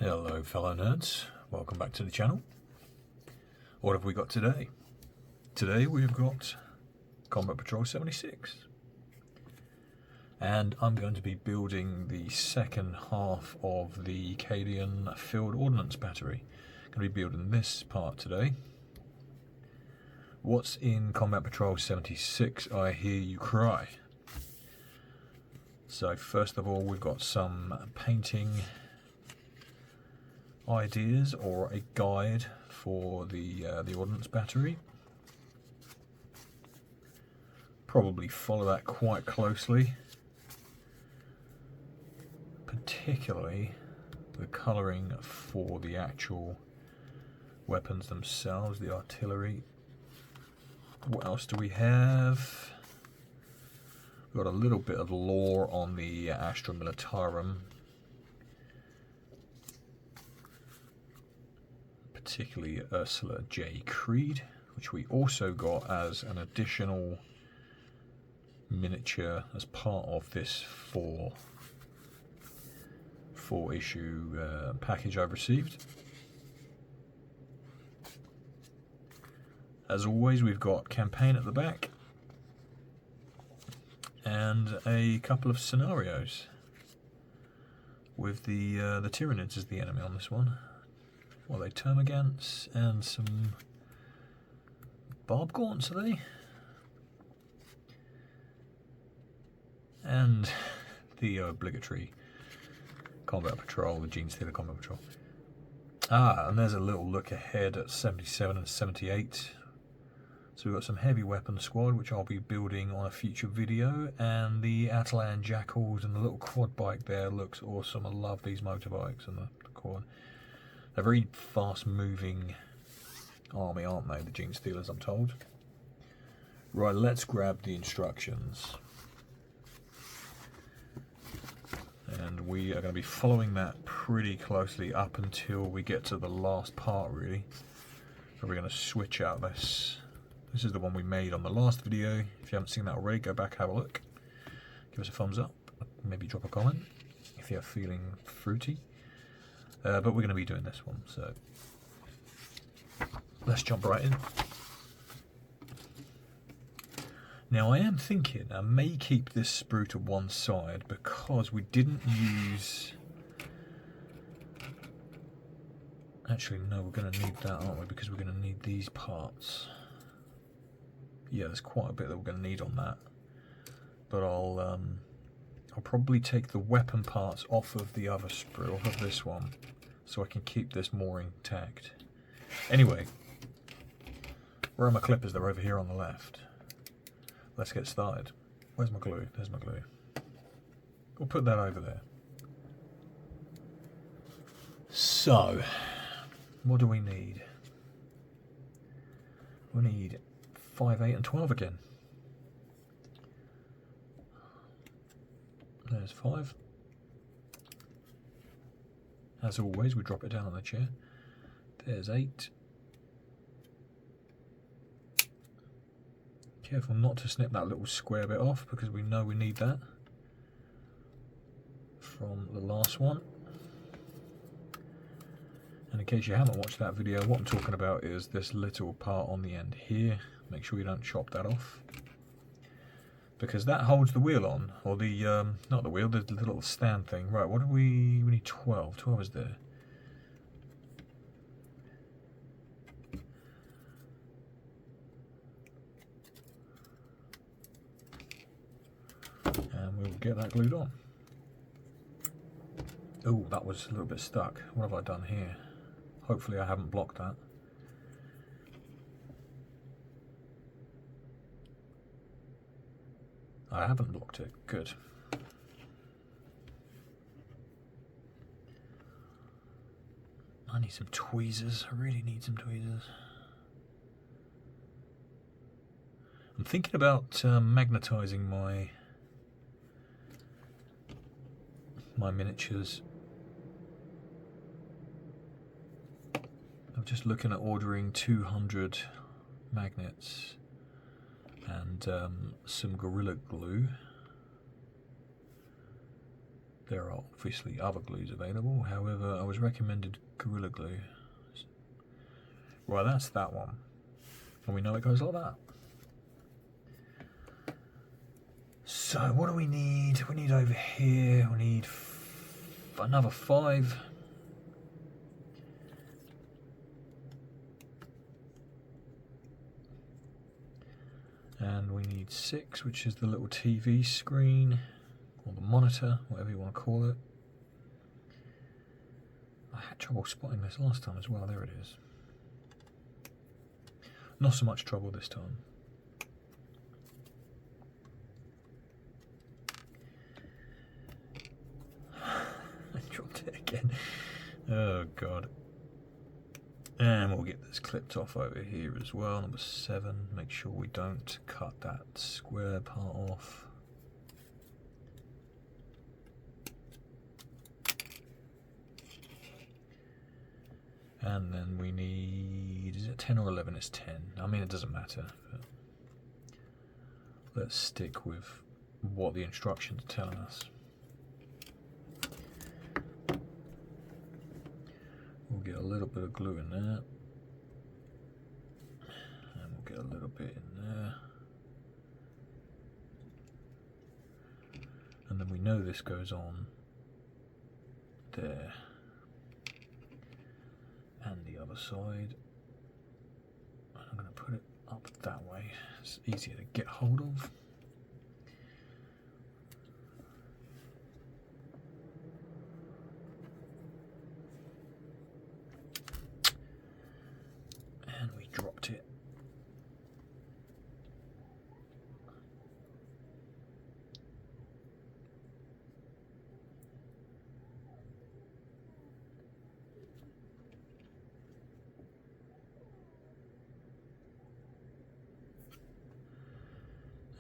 Hello fellow nerds, welcome back to the channel. What have we got today? Today we've got Combat Patrol 76. And I'm going to be building the second half of the Cadian Field Ordnance Battery. I'm going to be building this part today. What's in Combat Patrol 76, I hear you cry. So first of all, we've got some painting ideas or a guide for the ordnance battery. Probably follow that quite closely, particularly the colouring for the actual weapons themselves, the artillery. What else do we have? We've got a little bit of lore on the Astra Militarum, particularly Ursula J. Creed, which we also got as an additional miniature as part of this four issue package I've received. As always, we've got campaign at the back and a couple of scenarios with the Tyranids as the enemy on this one. What are they, termagants and some barb gaunts, are they? And the obligatory Combat Patrol, the Gene Stealer Combat Patrol. And there's a little look ahead at 77 and 78. So we've got some heavy weapon squad, which I'll be building on a future video, and the Atalan Jackals and the little quad bike there looks awesome. I love these motorbikes and the quad. They're very fast moving army, aren't they, the Gene Stealers, I'm told. Right, let's grab the instructions. And we are going to be following that pretty closely up until we get to the last part, really. So we're going to switch out this. This is the one we made on the last video. If you haven't seen that already, go back, have a look. Give us a thumbs up, maybe drop a comment if you're feeling fruity. But we're going to be doing this one, so let's jump right in. Now I am thinking I may keep this sprue to one side because we didn't use... Actually no, we're going to need that, aren't we, because we're going to need these parts. Yeah, there's quite a bit that we're going to need on that. But I'll probably take the weapon parts off of the other sprue, off of this one, so I can keep this more intact. Anyway, where are my clippers? They're over here on the left. Let's get started. Where's my glue? There's my glue. We'll put that over there. So, what do we need? We need 5, 8 and 12 again. There's 5. As always, we drop it down on the chair. There's 8. Careful not to snip that little square bit off because we know we need that from the last one. And in case you haven't watched that video, what I'm talking about is this little part on the end here. Make sure you don't chop that off, because that holds the wheel on, or the, not the wheel, the little stand thing. Right, what do we need 12. 12 is there. And we'll get that glued on. Oh, that was a little bit stuck. What have I done here? Hopefully I haven't blocked that. I haven't blocked it. Good. I need some tweezers. I really need some tweezers. I'm thinking about magnetising my miniatures. I'm just looking at ordering 200 magnets and some Gorilla Glue. There are obviously other glues available, however I was recommended Gorilla Glue. Right, that's that one. And we know it goes like that. So what do we need? We need over here, we need another 5. And we need 6, which is the little TV screen, or the monitor, whatever you want to call it. I had trouble spotting this last time as well, there it is. Not so much trouble this time. I dropped it again. Oh god. And we'll get this clipped off over here as well, number 7. Make sure we don't cut that square part off. And then we need, is it 10 or 11? It's 10. I mean, it doesn't matter. But let's stick with what the instructions are telling us. We'll get a little bit of glue in there. And we'll get a little bit in there. And then we know this goes on there. And the other side. I'm going to put it up that way. It's easier to get hold of. And we dropped it.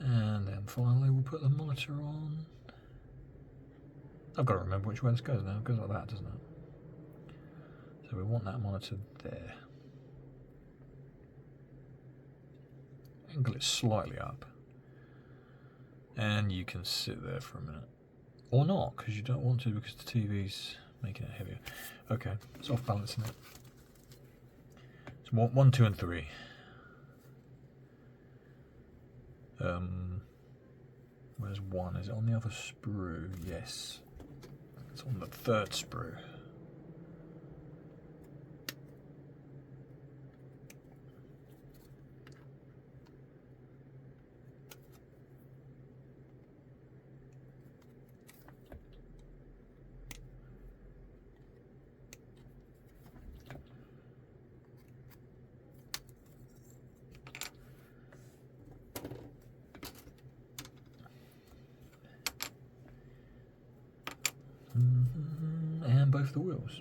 And then finally we'll put the monitor on. I've got to remember which way this goes now. It goes like that, doesn't it? So we want that monitor there. Angle it slightly up. And you can sit there for a minute. Or not, because you don't want to, because the TV's making it heavier. Okay, it's off balancing it. It's 1, 2 and 3. Where's 1? Is it on the other sprue? Yes. It's on the 3rd sprue. And both the wheels.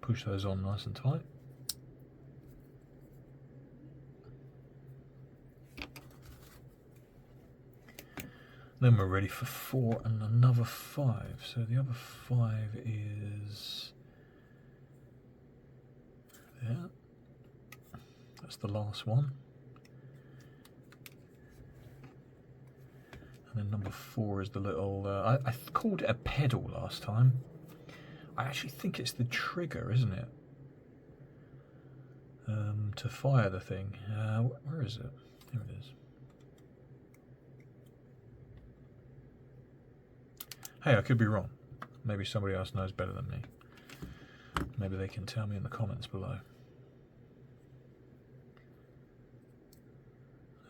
Push those on nice and tight. Then we're ready for 4 and another 5. So the other 5 is there. That's the last one. And then number 4 is the little, I called it a pedal last time. I actually think it's the trigger, isn't it? To fire the thing. Where is it? Here it is. Hey, I could be wrong. Maybe somebody else knows better than me. Maybe they can tell me in the comments below.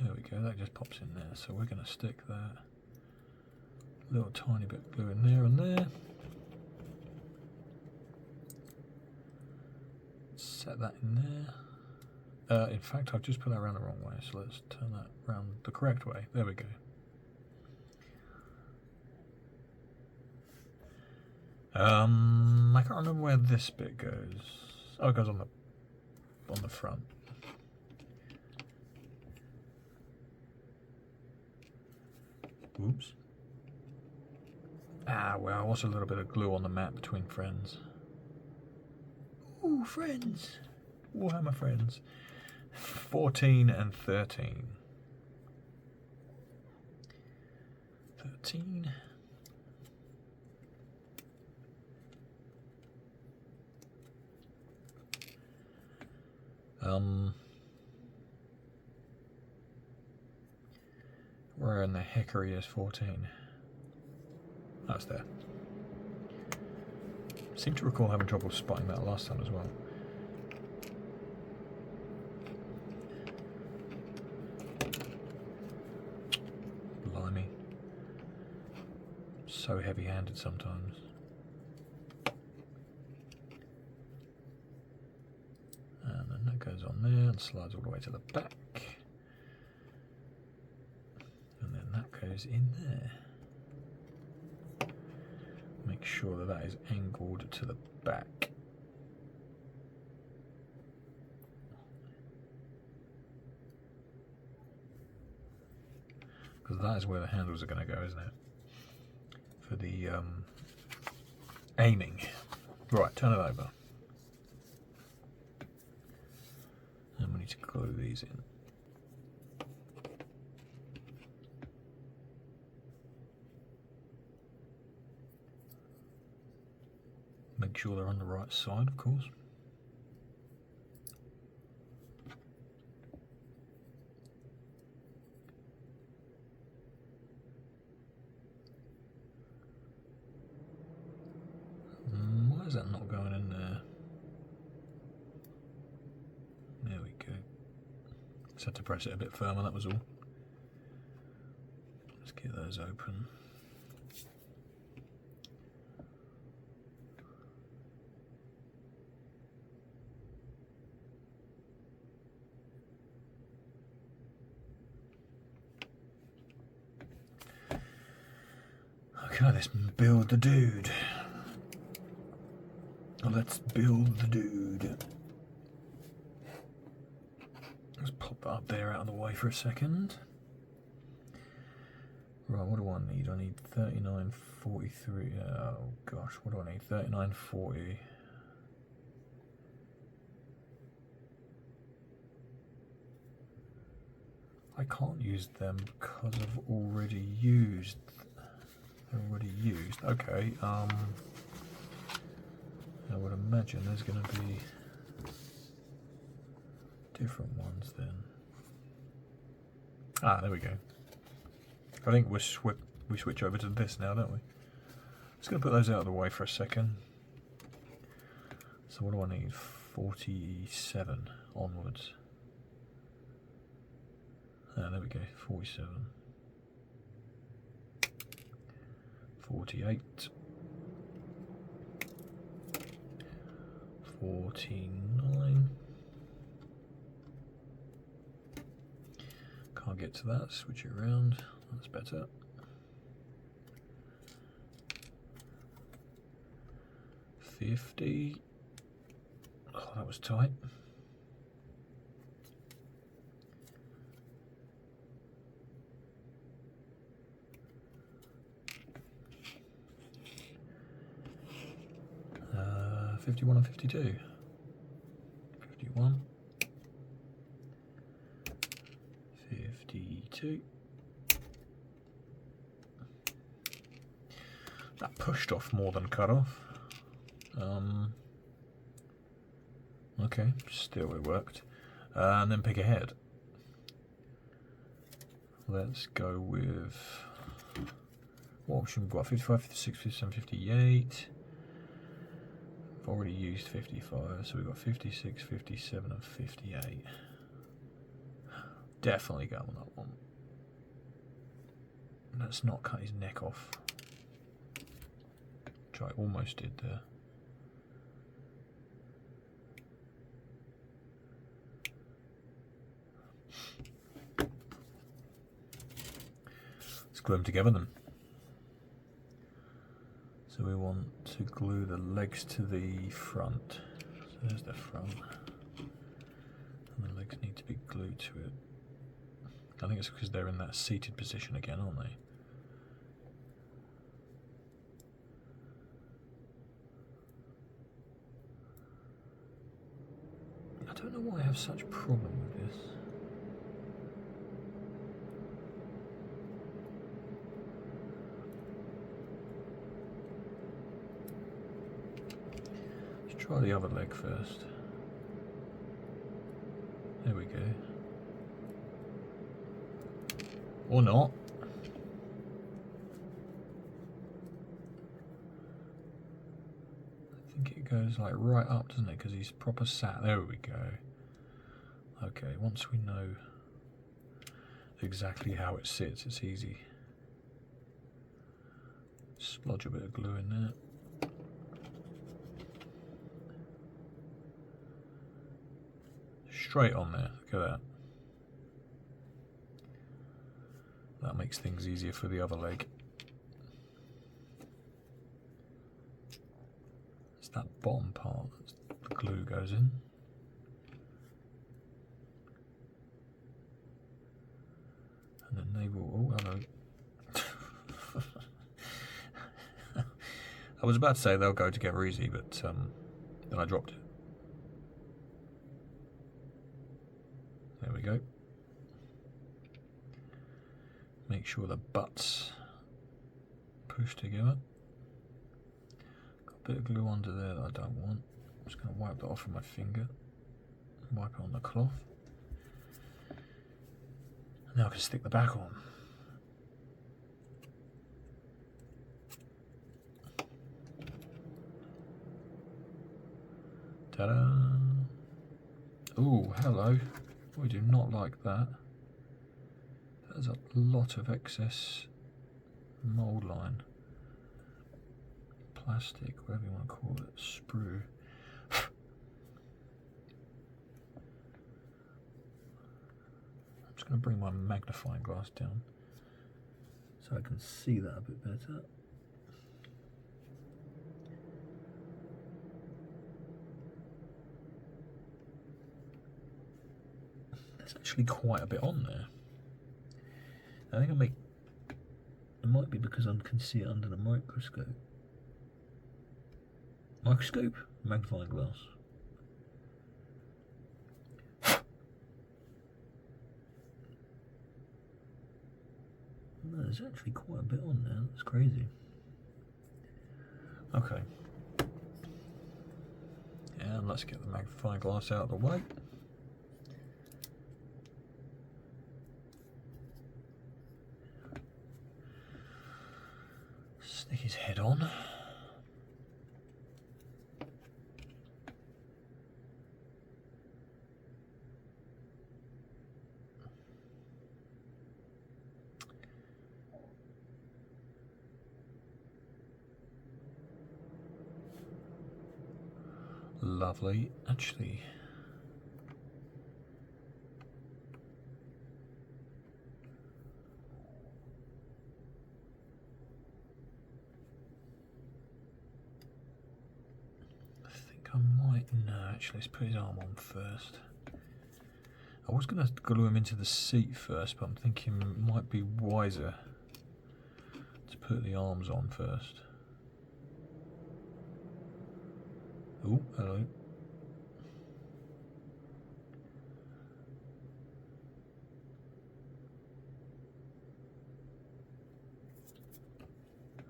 There we go, that just pops in there. So we're going to stick that little tiny bit of glue in there and there. Set that in there. In fact, I've just put that around the wrong way, so let's turn that around the correct way. There we go. I can't remember where this bit goes. Oh, it goes on the front. Oops. Ah, well, what's a little bit of glue on the map between friends? Ooh, friends. Warhammer friends. 14 and 13. 13. Where in the hickory is 14? Oh, it's there. Seem to recall having trouble spotting that last time as well. Blimey. So heavy-handed sometimes. And then that goes on there and slides all the way to the back. And then that goes in there. Make sure that that is angled to the back. Because that is where the handles are going to go, isn't it? For the aiming. Right, turn it over. And we need to glue these in. Make sure they're on the right side, of course. Why is that not going in there? There we go. Just had to press it a bit firmer, that was all. Let's get those open. Okay, let's build the dude. Let's build the dude. Let's pop that up there out of the way for a second. Right, what do I need? I need 3943. Oh gosh, what do I need? 3940. I can't use them because I've already used. They're already used. Okay. I would imagine there's going to be different ones then. Ah, there we go. I think we switch over to this now, don't we? Just going to put those out of the way for a second. So what do I need? 47 onwards. Ah, there we go. 47. 48. 49. Can't get to that, switch it around, that's better. 50. Oh, that was tight. Uh, 51 and 52. 51. 52. That pushed off more than cut off. Okay, still it worked. And then pick a head. Let's go with what option we've got? 55, 56, 57, 58. I've already used 55, so we've got 56, 57 and 58. Definitely go on that one. Let's not cut his neck off, which I almost did there. Let's glue them together then. So we want to glue the legs to the front. So there's the front. And the legs need to be glued to it. I think it's because they're in that seated position again, aren't they? I don't know why I have such a problem with this. Let's try the other leg first. There we go. Or not. I think it goes like right up, doesn't it? Because he's proper sat. There we go. Okay, once we know exactly how it sits, it's easy. Splodge a bit of glue in there. Straight on there, look at that. That makes things easier for the other leg. It's that bottom part that the glue goes in. And then they will, oh hello. I was about to say they'll go together easy, but then I dropped it. There we go. Make sure the butts push together. Got a bit of glue under there that I don't want. I'm just going to wipe that off with my finger. Wipe it on the cloth. And now I can stick the back on. Ta-da! Ooh, hello. We do not like that. There's a lot of excess mould line. Plastic, whatever you want to call it. Sprue. I'm just going to bring my magnifying glass down so I can see that a bit better. There's actually quite a bit on there. I think it might be because I can see it under the microscope. Microscope? Magnifying glass. No, there's actually quite a bit on there. That's crazy. Okay. And let's get the magnifying glass out of the way. Stick his head on. Lovely. Actually, actually, let's put his arm on first. I was going to glue him into the seat first, but I'm thinking it might be wiser to put the arms on first. Oh, hello.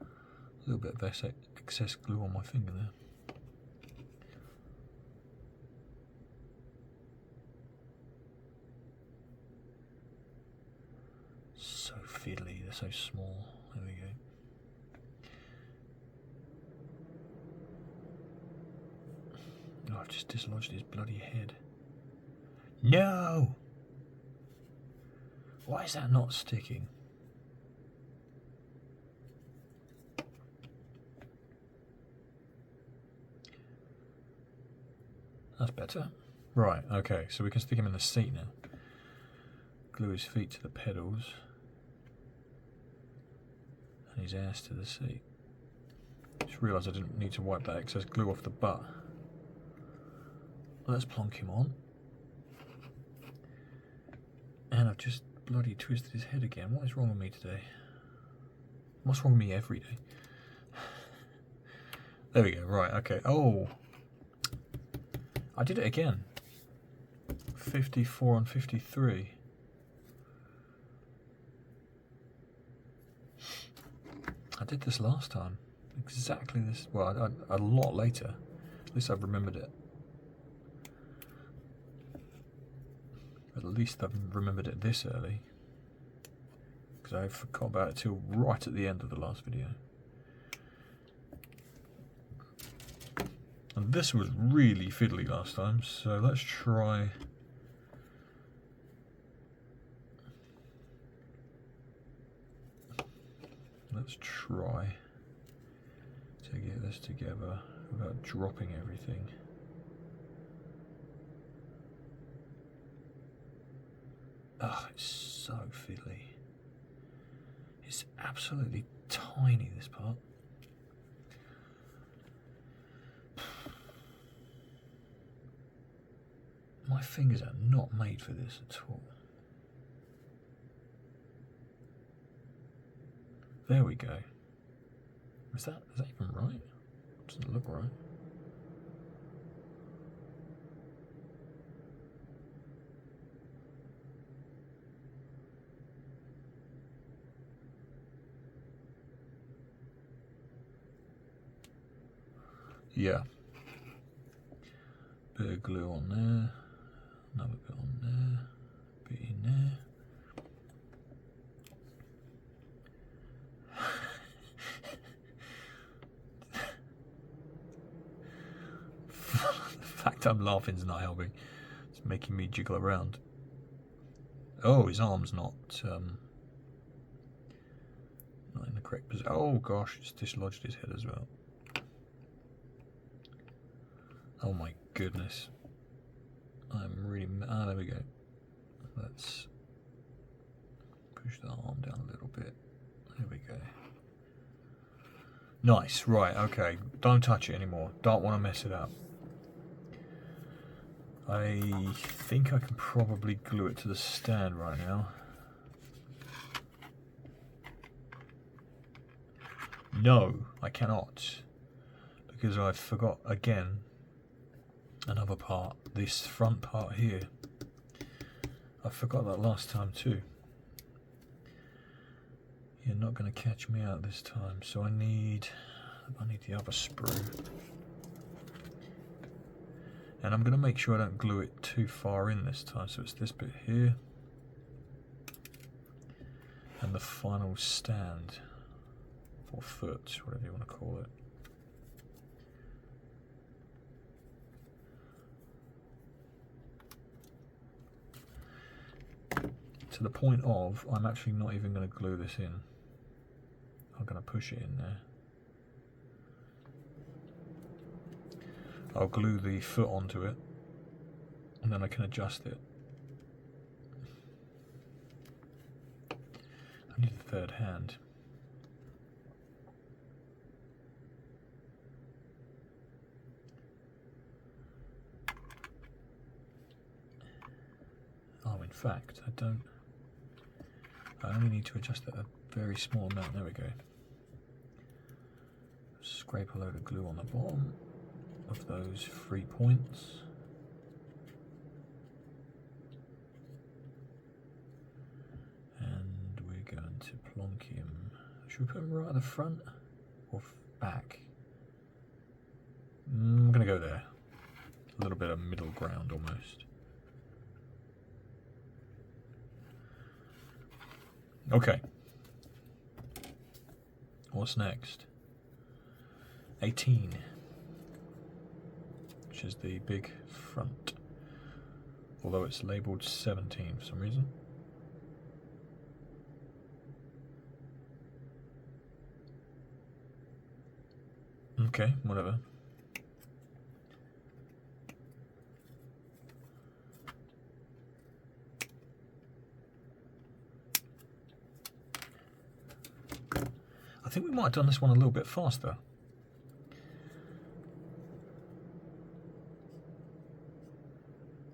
A little bit of excess glue on my finger there. So fiddly, they're so small. There we go. Oh, I've just dislodged his bloody head. No! Why is that not sticking? That's better. Right, okay, so we can stick him in the seat now. Glue his feet to the pedals and his ass to the seat. Just realised I didn't need to wipe that excess glue off the butt. Let's plonk him on. And I've just bloody twisted his head again. What is wrong with me today? What's wrong with me every day? There we go, right, okay. Oh! I did it again. 54 and 53. I did this last time. Exactly this. Well, a lot later. At least I've remembered it. At least I've remembered it this early. Because I forgot about it till right at the end of the last video. And this was really fiddly last time, so let's try... Let's try to get this together without dropping everything. Oh, it's so fiddly. It's absolutely tiny, this part. My fingers are not made for this at all. There we go. Is that even right? Doesn't look right. Yeah. Bit of glue on there. Another bit on there. Bit in there. The fact I'm laughing is not helping. It's making me jiggle around. Oh, his arm's not in the correct position. Oh gosh, it's dislodged his head as well. Oh my goodness. I'm really... Ah, there we go. Let's push the arm down a little bit. There we go. Nice, right, okay. Don't touch it anymore. Don't want to mess it up. I think I can probably glue it to the stand right now. No, I cannot. Because I forgot again another part, this front part here. I forgot that last time too. You're not going to catch me out this time, so I need the other sprue. And I'm going to make sure I don't glue it too far in this time, so it's this bit here. And the final stand, or foot, whatever you want to call it. To the point of, I'm actually not even going to glue this in. I'm going to push it in there. I'll glue the foot onto it, and then I can adjust it. I need a third hand. Oh, in fact, I only need to adjust it a very small amount. There we go. Scrape a load of glue on the bottom of those 3 points. And we're going to plonk him. Should we put him right at the front or back? I'm going to go there. A little bit of middle ground almost. Okay. What's next? 18. Which is the big front. Although it's labelled 17 for some reason. Okay, whatever. I think we might have done this one a little bit faster.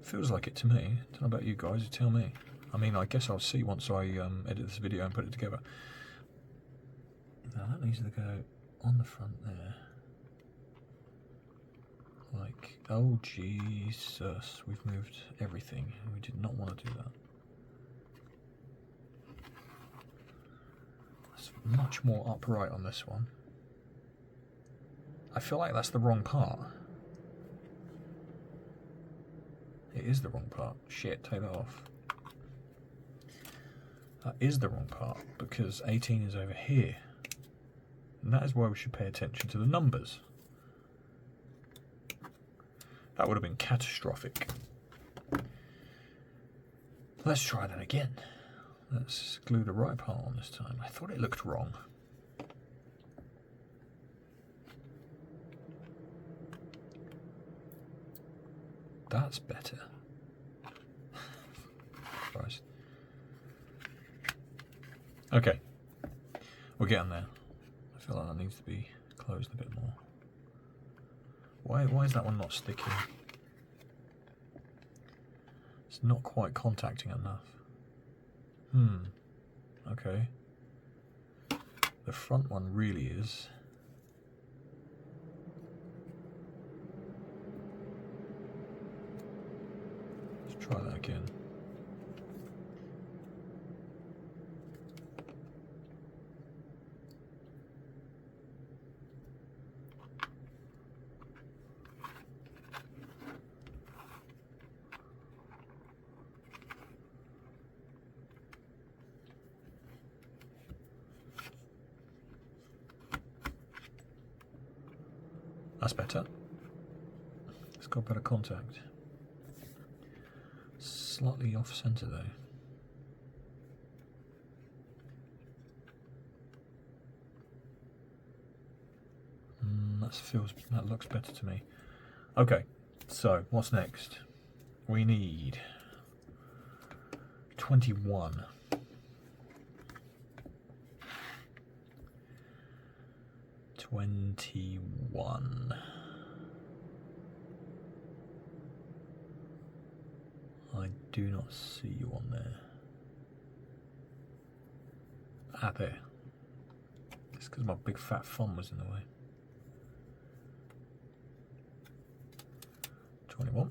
Feels like it to me. Don't know about you guys, you tell me. I mean, I guess I'll see once I edit this video and put it together. Now that needs to go on the front there. Like, oh Jesus, we've moved everything. We did not want to do that. It's much more upright on this one. I feel like that's the wrong part. It is the wrong part. Shit, take that off. That is the wrong part because 18 is over here. And that is why we should pay attention to the numbers. That would have been catastrophic. Let's try that again. Let's glue the right part on this time. I thought it looked wrong. That's better. Christ. Okay. We're getting there. I feel like that needs to be closed a bit more. Why is that one not sticking? It's not quite contacting enough. Okay. The front one really is. Let's try that again. That's better. It's got better contact. Slightly off center though. That looks better to me. Okay, so what's next? We need 21. I do not see you on there. Ah, there. It's because my big fat font was in the way. 21.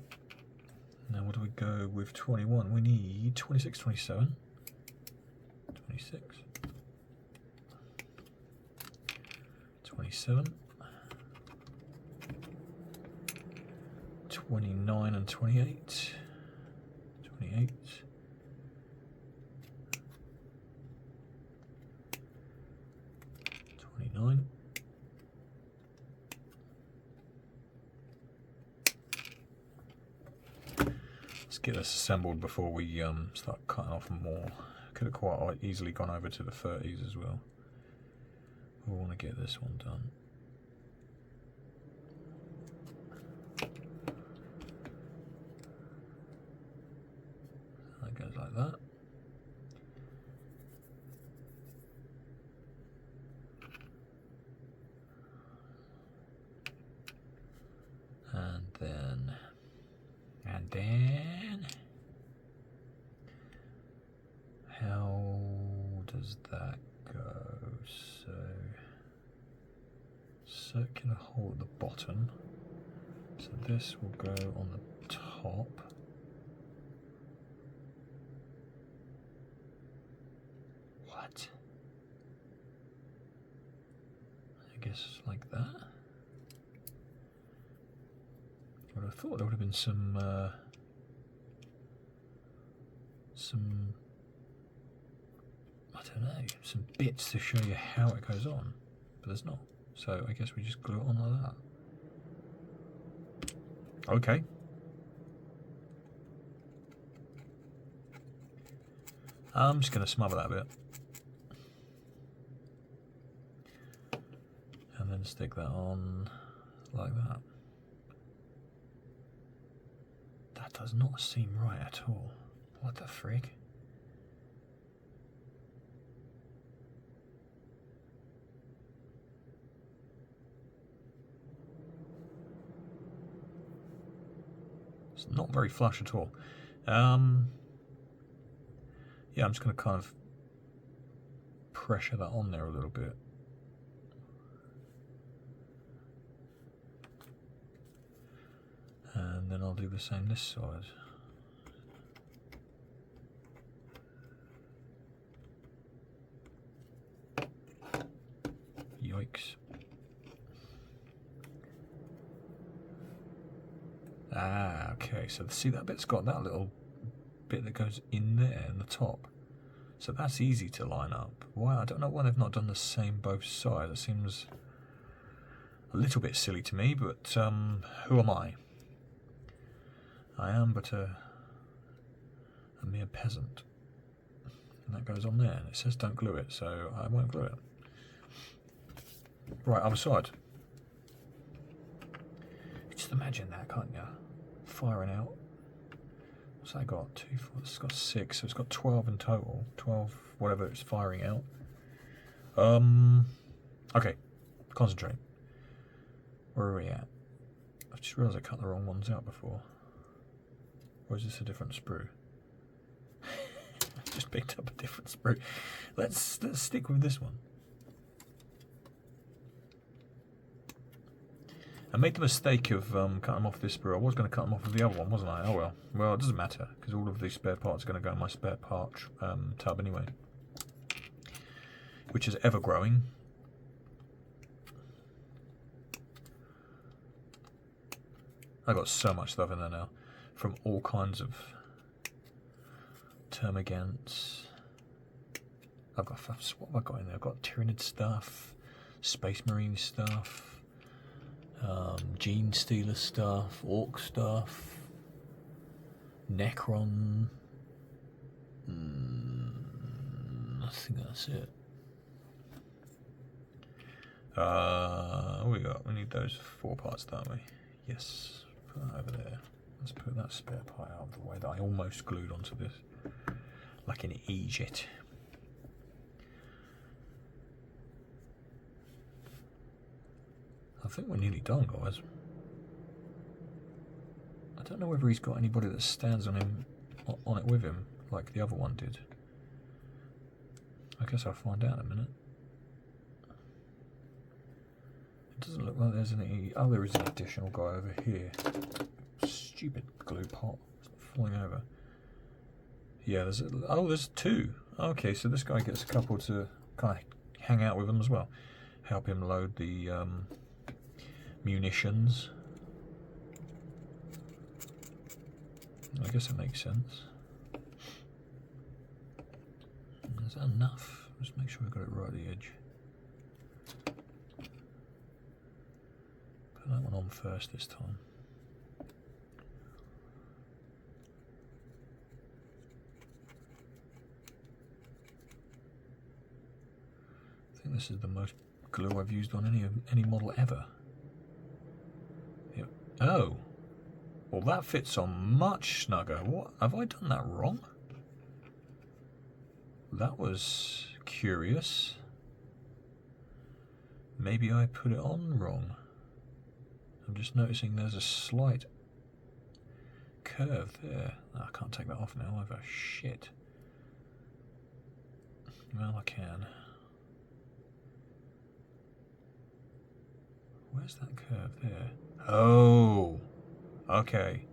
Now what do we go with 21? We need 26, 27. 26. 27. 29 and 28. 28. 29. Let's get this assembled before we start cutting off more. Could have quite easily gone over to the 30s as well. We want to get this one done. That goes like that. And then how does that go? So circular hole at the bottom. So this will go on the top. What? I guess like that. I would have thought there would have been some I don't know, some bits to show you how it goes on, but there's not. So I guess we just glue it on like that. Okay. I'm just going to smother that a bit. And then stick that on like that. That does not seem right at all. What the frig? It's not very flush at all. Yeah, I'm just going to kind of pressure that on there a little bit. And then I'll do the same this side. Yikes. Ah, okay, so see that bit's got that little bit that goes in there in the top. So that's easy to line up. Why? I don't know why they've not done the same both sides. It seems a little bit silly to me, but who am I? I am but a mere peasant. And that goes on there. And it says don't glue it, so I won't glue it. Right, other side. Just imagine that, can't you? Firing out. What's that got? 2, 4, it's got 6, so it's got 12 in total. 12, whatever it's firing out. Okay, concentrate. Where are we at? I've just realised I cut the wrong ones out before. Or is this a different sprue? I just picked up a different sprue. Let's stick with this one. I made the mistake of cutting them off this sprue. I was going to cut them off of the other one, wasn't I? Oh well. Well, it doesn't matter, because all of these spare parts are going to go in my spare part tub anyway. Which is ever growing. I've got so much stuff in there now. From all kinds of termagants. What have I got in there? I've got Tyranid stuff, Space Marine stuff, Gene Stealer stuff, Orc stuff, Necron. I think that's it. What we got? We need those 4 parts, don't we? Yes. Put that over there. Let's put that spare part out of the way that I almost glued onto this, like an Egypt. I think we're nearly done, guys. I don't know whether he's got anybody that stands on it with him, like the other one did. I guess I'll find out in a minute. It doesn't look like there's any. Oh, there is an additional guy over here. Stupid glue pot. It's falling over. Yeah, there's 2. Okay, so this guy gets a couple to kind of hang out with him as well. Help him load the munitions. I guess it makes sense. Is that enough? Just make sure we've got it right at the edge. Put that one on first this time. I think this is the most glue I've used on any model ever. Yep. Oh, well that fits on much snugger. What, have I done that wrong? That was curious. Maybe I put it on wrong. I'm just noticing there's a slight curve there. Oh, I can't take that off now either. Shit. Well, I can. Where's that curve there? Oh, okay.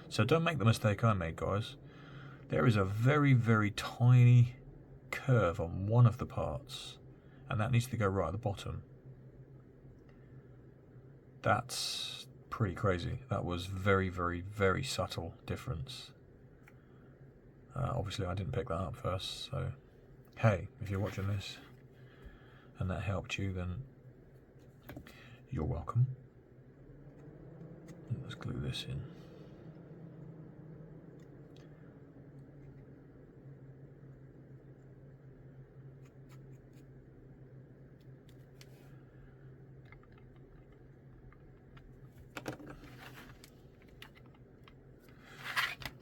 So don't make the mistake I made, guys. There is a very, very tiny curve on one of the parts, and that needs to go right at the bottom. That's pretty crazy. That was very, very, very subtle difference. Obviously, I didn't pick that up first, so hey, if you're watching this and that helped you, then you're welcome. Let's glue this in.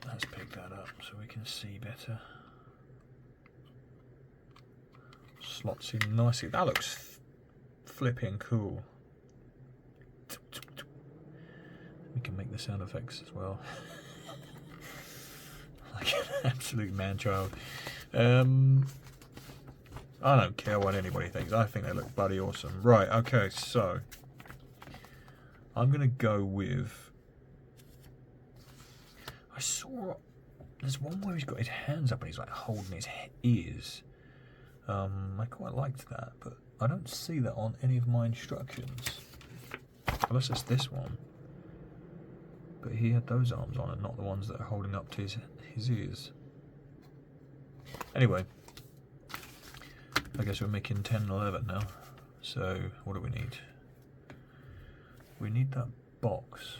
Let's pick that up so we can see better. Slots in nicely. That looks flipping cool. We can make the sound effects as well. like an absolute man-child. I don't care what anybody thinks. I think they look bloody awesome. Right, okay, so I'm going to go with... I saw... There's one where he's got his hands up and he's like holding his ears. I quite liked that, but I don't see that on any of my instructions. Unless it's this one. But he had those arms on and not the ones that are holding up to his ears. Anyway. I guess we're making 10 and 11 now. So, what do we need? We need that box.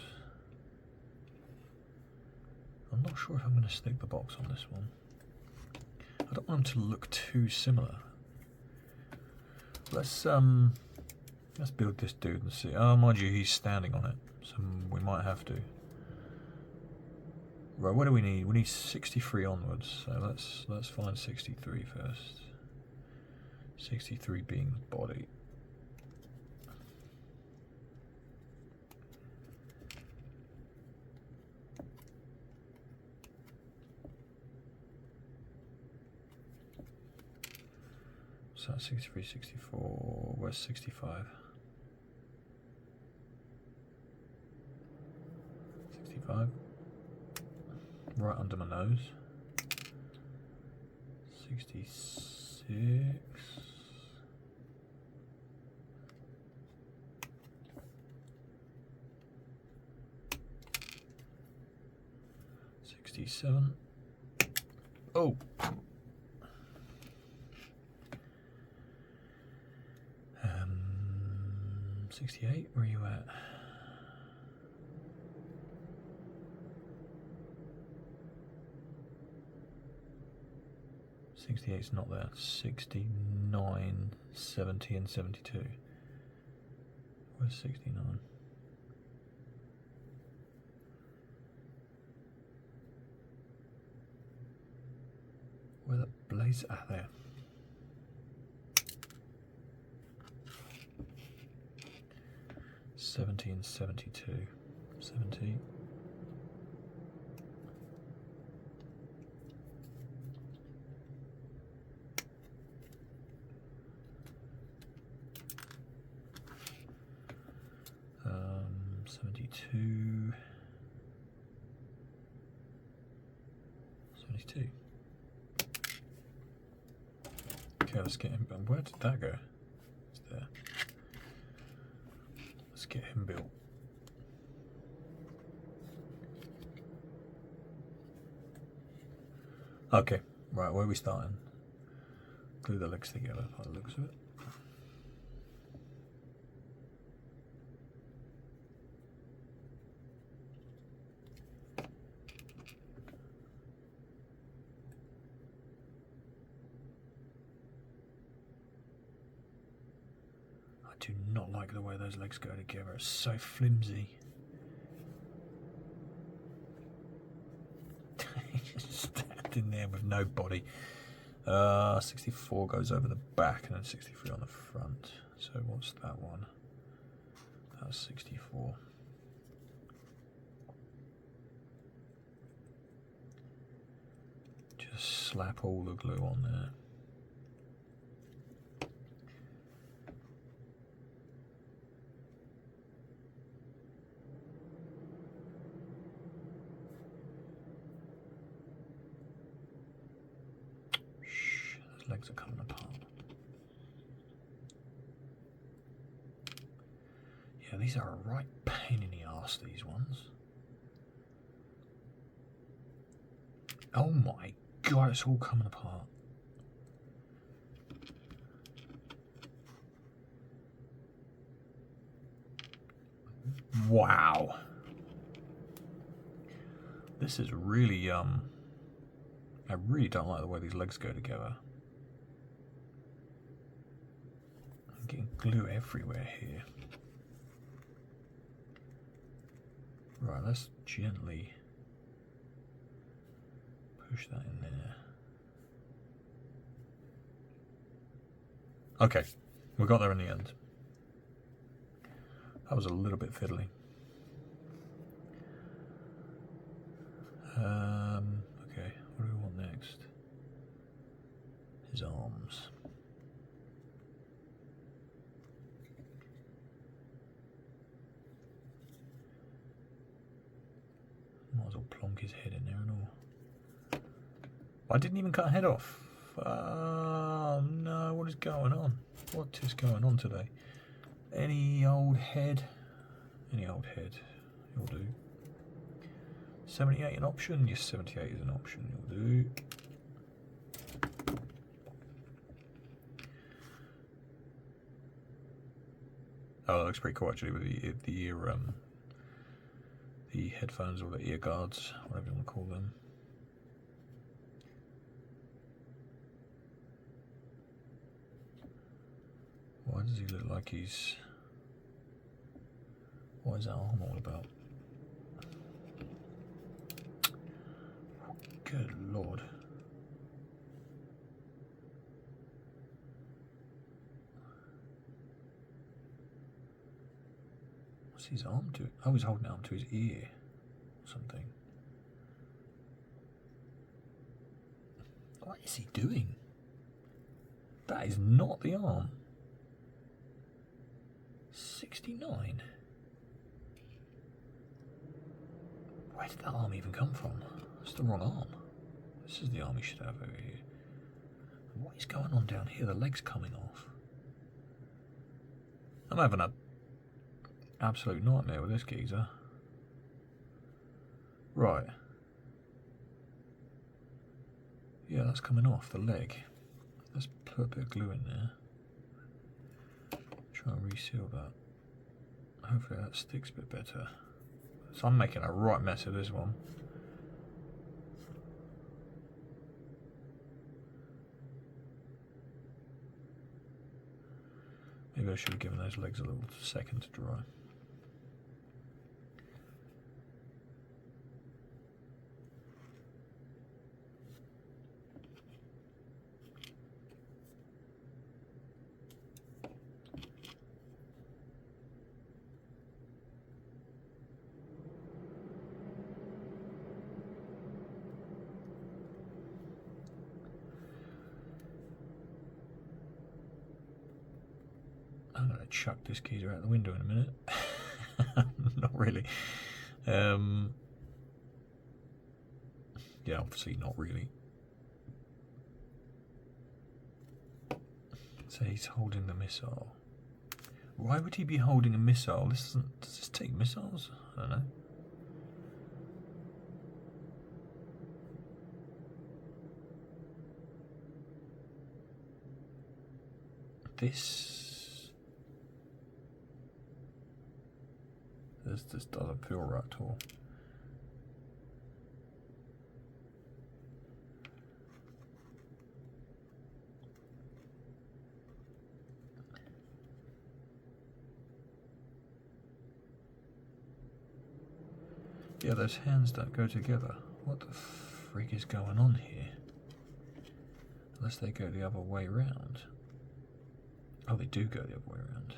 I'm not sure if I'm going to stick the box on this one. I don't want them to look too similar. Let's build this dude and see. Oh, mind you, he's standing on it, so we might have to. Right, what do we need? We need 63 onwards. So let's find 63 first. 63 being the body. So that's 63, 64, where's 65? 65. Right under my nose. 66. 67. Oh! 68, where are you at? '68's not there. 69, 70 and 72. Where's 69? Where the blaze? Ah, there. '70 and 72. 70. Um, 72. 72. Okay, let's get him. Where did that go? It's there. Let's get him built. Okay, right, where are we starting? Glue the legs together by the looks of it. I do not like the way those legs go together, it's so flimsy. Stabbed in there with no body. 64 goes over the back and then 63 on the front. So what's that one? That's 64. Just slap all the glue on there. Legs are coming apart. Yeah, these are a right pain in the arse, these ones. Oh my god, it's all coming apart. Wow. This is really, I really don't like the way these legs go together. Getting glue everywhere here. Right, let's gently push that in there. Okay, we got there in the end. That was a little bit fiddly. Okay, plonk his head in there and all. I didn't even cut a head off. No, what is going on? What is going on today? Any old head? Any old head. You'll do. 78 an option? Yes, 78 is an option. You'll do. Oh, that looks pretty cool actually with the ear, the headphones or the ear guards, whatever you want to call them. Why does he look like he's... What is that arm all about? Good lord. What's his arm to? Oh, he's holding it up to his ear or something. What is he doing? That is not the arm. 69. Where did that arm even come from? That's the wrong arm. This is the arm he should have over here. What is going on down here? The leg's coming off. I'm having an absolute nightmare with this geezer. Right. Yeah, that's coming off, the leg. Let's put a bit of glue in there. Try and reseal that. Hopefully that sticks a bit better. So I'm making a right mess of this one. Maybe I should have given those legs a little second to dry. I'm going to chuck this geezer out the window in a minute. Not really. Yeah, obviously not really. So he's holding the missile. Why would he be holding a missile? Does this take missiles? I don't know. This doesn't feel right at all. Yeah, those hands don't go together. What the freak is going on here? Unless they go the other way round. Oh, they do go the other way around.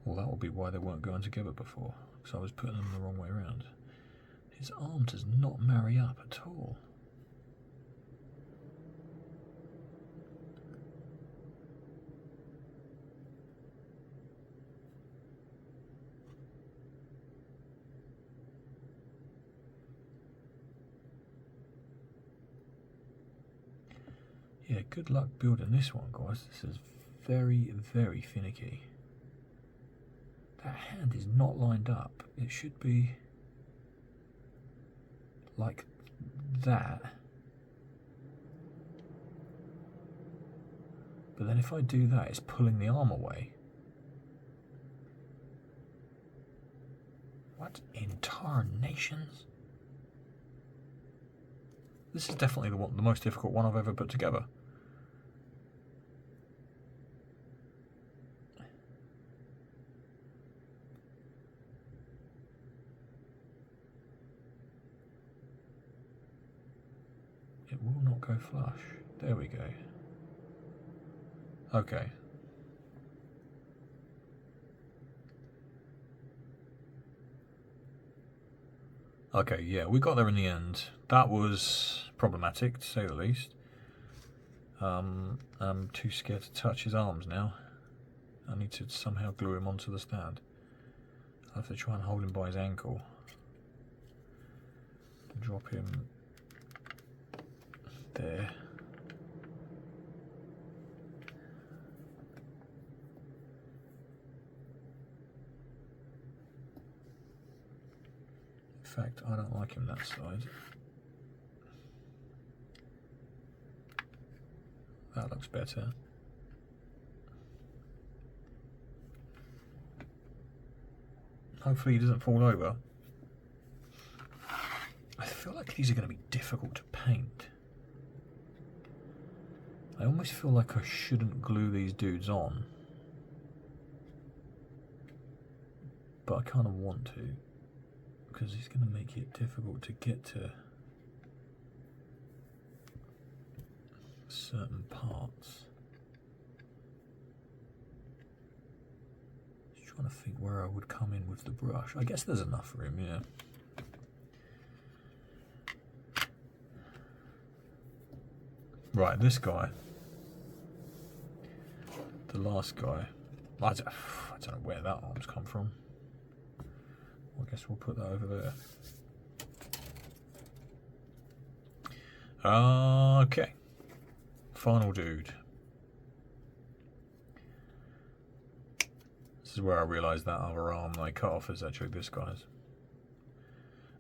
Well, that will be why they weren't going together before, because I was putting them the wrong way around. His arm does not marry up at all. Yeah, good luck building this one, guys. This is very, very finicky. That hand is not lined up. It should be like that. But then if I do that, it's pulling the arm away. What in tarnations? This is definitely the most difficult one I've ever put together. It will not go flush. There we go. Okay. Okay, yeah, we got there in the end. That was problematic, to say the least. I'm too scared to touch his arms now. I need to somehow glue him onto the stand. I'll have to try and hold him by his ankle. Drop him there. In fact, I don't like him that side. That looks better. Hopefully he doesn't fall over. I feel like these are going to be difficult to paint. I almost feel like I shouldn't glue these dudes on. But I kind of want to, because it's going to make it difficult to get to certain parts. Just trying to think where I would come in with the brush. I guess there's enough room, yeah. Right, this guy, the last guy, I don't know where that arm's come from. I guess we'll put that over there. Okay, final dude. This is where I realised that other arm I cut off is actually this guy's.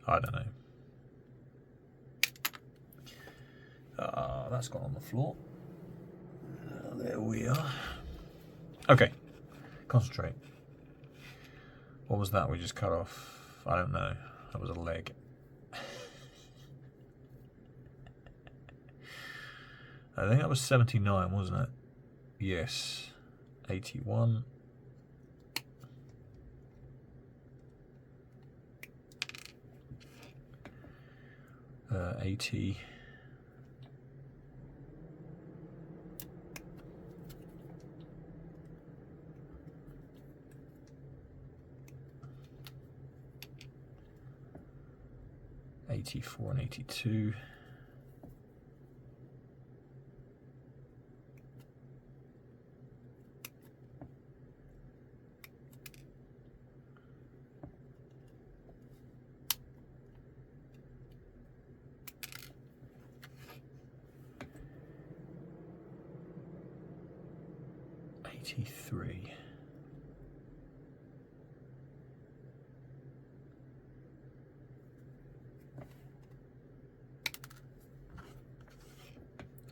I don't know. That's gone on the floor. There we are. Okay, concentrate. What was that we just cut off? I don't know. That was a leg. I think that was 79, wasn't it? Yes. 81. Uh, 80. 84 and 82.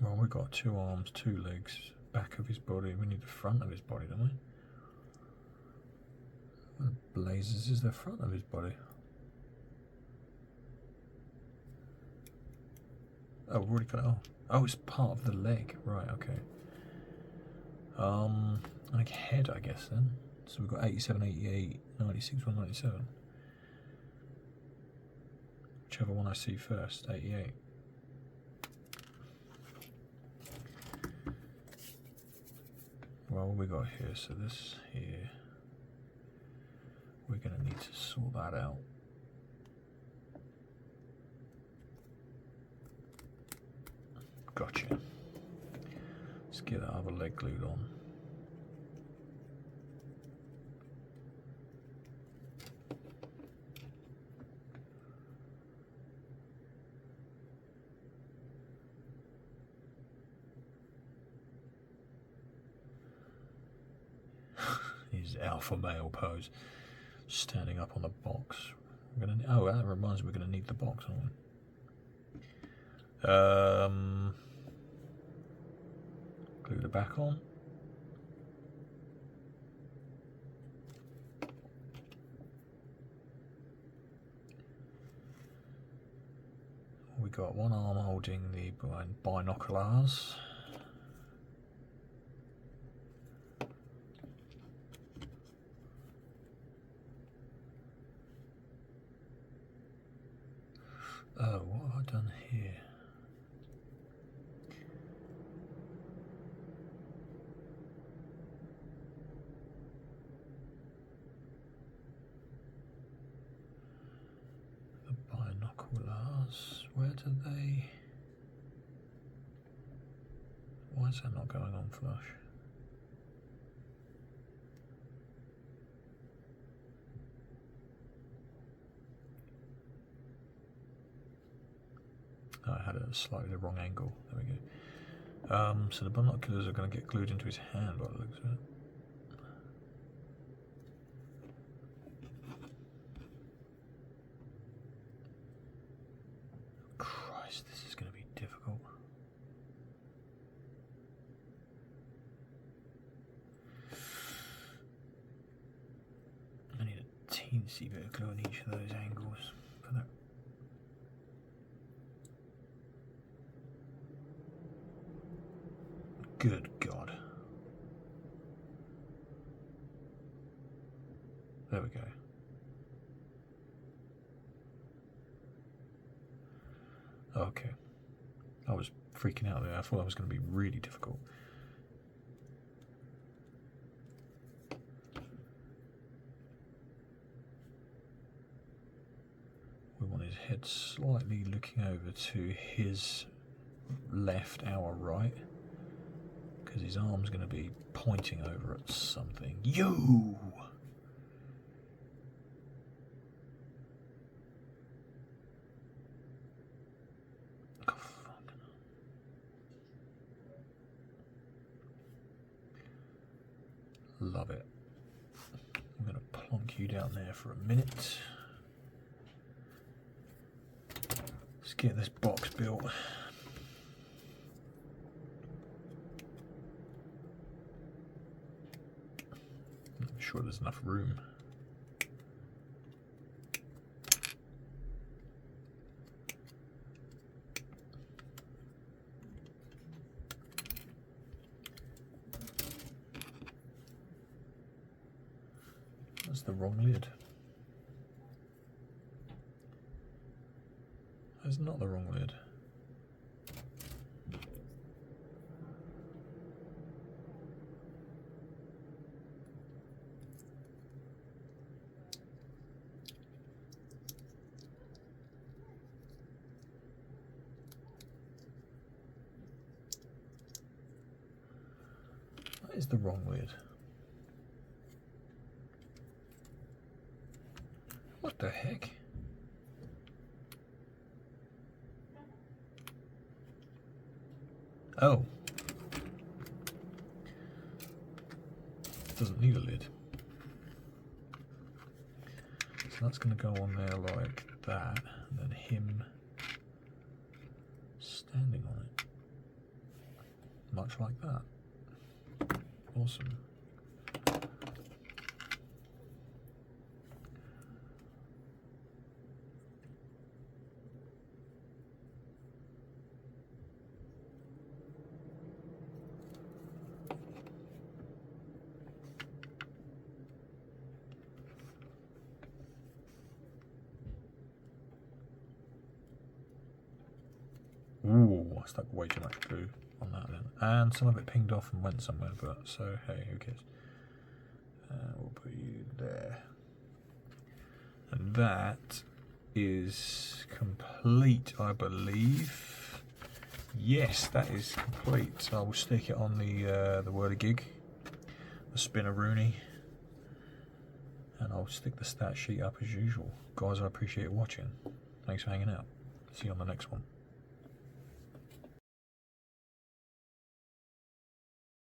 Well, we've got 2 arms, 2 legs, back of his body. We need the front of his body, don't we? What the blazes is the front of his body? Oh, we've already cut it off. Oh, it's part of the leg. Right, okay. Like head, I guess, then. So we've got 87, 88, 96, 197. Whichever one I see first, 88. Well, what we got here? So this here, we're going to need to sort that out. Gotcha. Let's get that other leg glued on. His alpha male pose, standing up on the box. We're gonna. Oh, that reminds me, we're gonna need the box, aren't we? Glue the back on. We got one arm holding the binoculars. Oh, what have I done here? The binoculars, where do they... Why is that not going on flush? Oh, I had it at slightly the wrong angle. There we go. So the binoculars are going to get glued into his hand by the looks of it. Christ, this is going to be difficult. I need a teensy bit of glue on each of those angles for that. Good God. There we go. Okay. I was freaking out there. I thought that was going to be really difficult. We want his head slightly looking over to his left, our right. Because his arm's going to be pointing over at something. You! Oh, fuck. Love it. I'm going to plonk you down there for a minute. Let's get this box built. Sure there's enough room. That's the wrong lid. That's not the wrong lid. That is the wrong lid. What the heck? Oh. Doesn't need a lid. So that's going to go on there like that, and then him standing on it. Much like that. Awesome. Ooh, I stuck way too much glue on that then. And some of it pinged off and went somewhere, but so hey, who cares? We'll put you there. And that is complete, I believe. Yes, that is complete. I will stick it on the whirligig, the spinner-rooney, and I'll stick the stat sheet up as usual. Guys, I appreciate watching. Thanks for hanging out. See you on the next one.